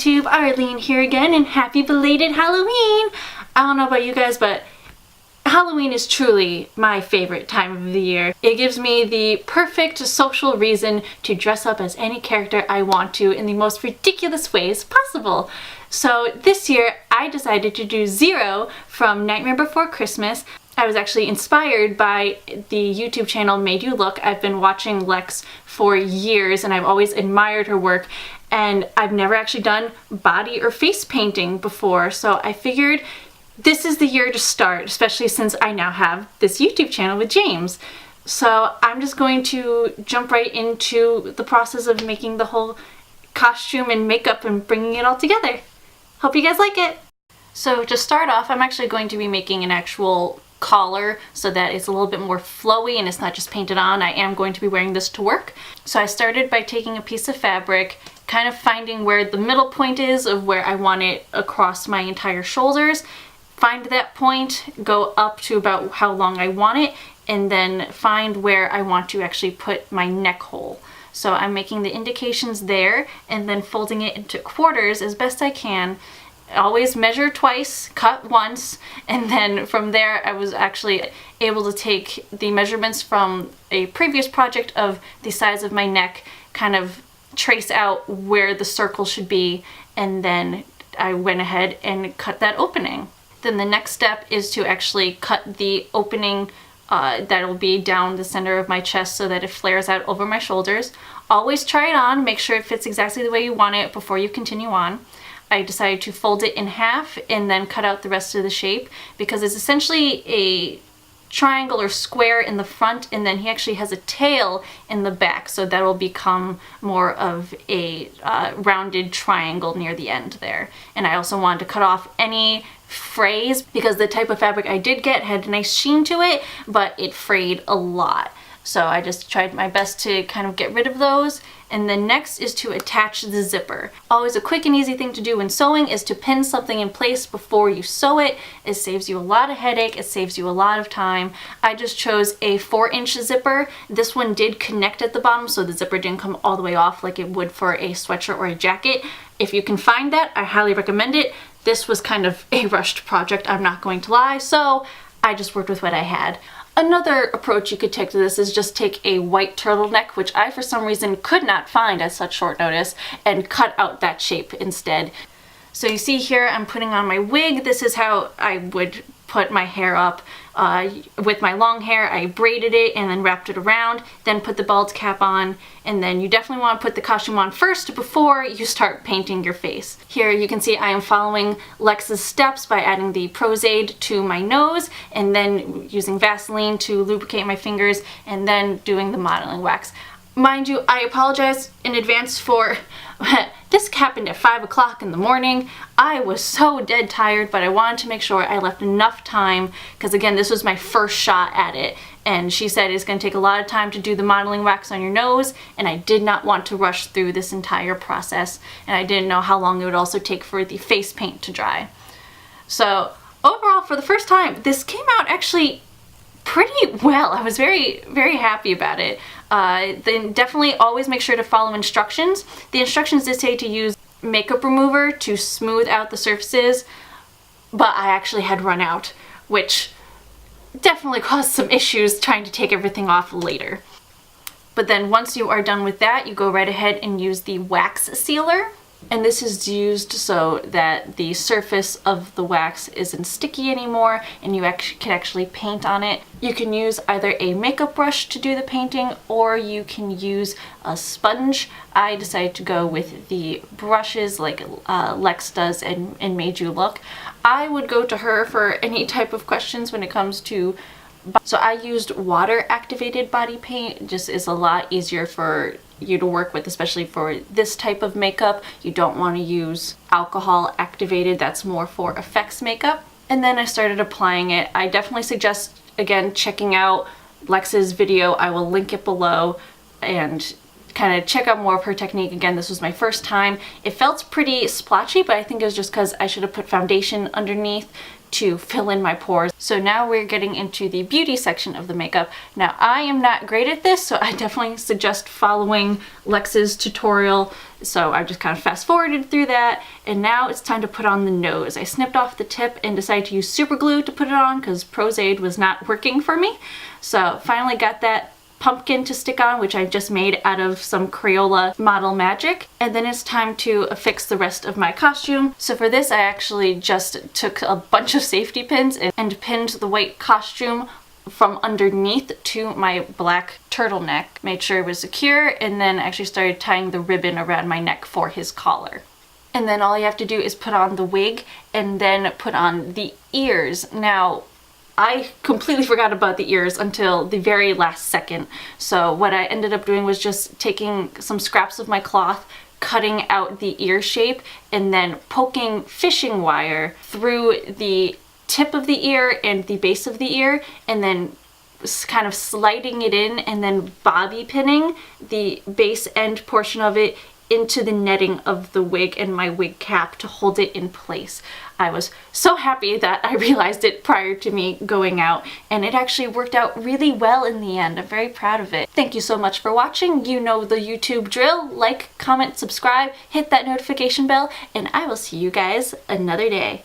YouTube, Arlene here again, and happy belated Halloween! I don't know about you guys, but Halloween is truly my favorite time of the year. It gives me the perfect social reason to dress up as any character I want to in the most ridiculous ways possible. So this year I decided to do Zero from Nightmare Before Christmas. I was actually inspired by the YouTube channel Madeyewlook. I've been watching Lex for years and I've always admired her work, and I've never actually done body or face painting before, so I figured this is the year to start, especially since I now have this YouTube channel with James. So I'm just going to jump right into the process of making the whole costume and makeup and bringing it all together. Hope you guys like it! So to start off, I'm actually going to be making an actual collar so that it's a little bit more flowy and it's not just painted on. I am going to be wearing this to work. So I started by taking a piece of fabric, kind of finding where the middle point is of where I want it across my entire shoulders. Find that point, go up to about how long I want it, and then find where I want to actually put my neck hole. So I'm making the indications there and then folding it into quarters as best I can. Always measure twice, cut once, and then from there I was actually able to take the measurements from a previous project of the size of my neck, kind of trace out where the circle should be, and then I went ahead and cut that opening. Then the next step is to actually cut the opening that'll be down the center of my chest so that it flares out over my shoulders. Always try it on, make sure it fits exactly the way you want it before you continue on. I decided to fold it in half and then cut out the rest of the shape because it's essentially a triangle or square in the front, and then he actually has a tail in the back, so that will become more of a rounded triangle near the end there. And I also wanted to cut off any frays because the type of fabric I did get had a nice sheen to it, but it frayed a lot. So I just tried my best to kind of get rid of those. And then next is to attach the zipper. Always a quick and easy thing to do when sewing is to pin something in place before you sew it. It saves you a lot of headache, it saves you a lot of time. I just chose a 4-inch zipper. This one did connect at the bottom, so the zipper didn't come all the way off like it would for a sweatshirt or a jacket. If you can find that, I highly recommend it. This was kind of a rushed project, I'm not going to lie, so I just worked with what I had. Another approach you could take to this is just take a white turtleneck, which I for some reason could not find at such short notice, and cut out that shape instead. So you see here I'm putting on my wig. This is how I would put my hair up. With my long hair, I braided it and then wrapped it around, then put the bald cap on, and then you definitely want to put the costume on first before you start painting your face. Here you can see I am following Lex's steps by adding the Prozaid to my nose and then using Vaseline to lubricate my fingers and then doing the modeling wax. Mind you, I apologize in advance for this happened at 5 o'clock in the morning. I was so dead tired, but I wanted to make sure I left enough time because again, this was my first shot at it, and she said it's going to take a lot of time to do the modeling wax on your nose, and I did not want to rush through this entire process, and I didn't know how long it would also take for the face paint to dry. So overall, for the first time, this came out actually pretty well. I was very, very happy about it. Then definitely always make sure to follow instructions. The instructions did say to use makeup remover to smooth out the surfaces, but I actually had run out, which definitely caused some issues trying to take everything off later. But then once you are done with that, you go right ahead and use the wax sealer. And this is used so that the surface of the wax isn't sticky anymore and you can actually paint on it. You can use either a makeup brush to do the painting or you can use a sponge. I decided to go with the brushes like Lex does and Madeyewlook. I would go to her for any type of questions when it comes to. So I used water activated body paint. It just is a lot easier for you to work with, especially for this type of makeup. You don't want to use alcohol activated, that's more for effects makeup. And then I started applying it. I definitely suggest, again, checking out Lex's video. I will link it below and kind of check out more of her technique. Again, this was my first time. It felt pretty splotchy, but I think it was just because I should have put foundation underneath to fill in my pores. So now we're getting into the beauty section of the makeup. Now I am not great at this, so I definitely suggest following Lex's tutorial So I just kind of fast forwarded through that, and now it's time to put on the nose. I snipped off the tip and decided to use super glue to put it on because Pros-Aid was not working for me. So finally got that pumpkin to stick on, which I just made out of some Crayola Model Magic. And then it's time to affix the rest of my costume. So for this, I actually just took a bunch of safety pins and pinned the white costume from underneath to my black turtleneck. Made sure it was secure, and then actually started tying the ribbon around my neck for his collar. And then all you have to do is put on the wig and then put on the ears. Now, I completely forgot about the ears until the very last second. So what I ended up doing was just taking some scraps of my cloth, cutting out the ear shape, and then poking fishing wire through the tip of the ear and the base of the ear, and then kind of sliding it in and then bobby pinning the base end portion of it into the netting of the wig and my wig cap to hold it in place. I was so happy that I realized it prior to me going out, and it actually worked out really well in the end. I'm very proud of it. Thank you so much for watching. You know the YouTube drill. Like, comment, subscribe, hit that notification bell, and I will see you guys another day.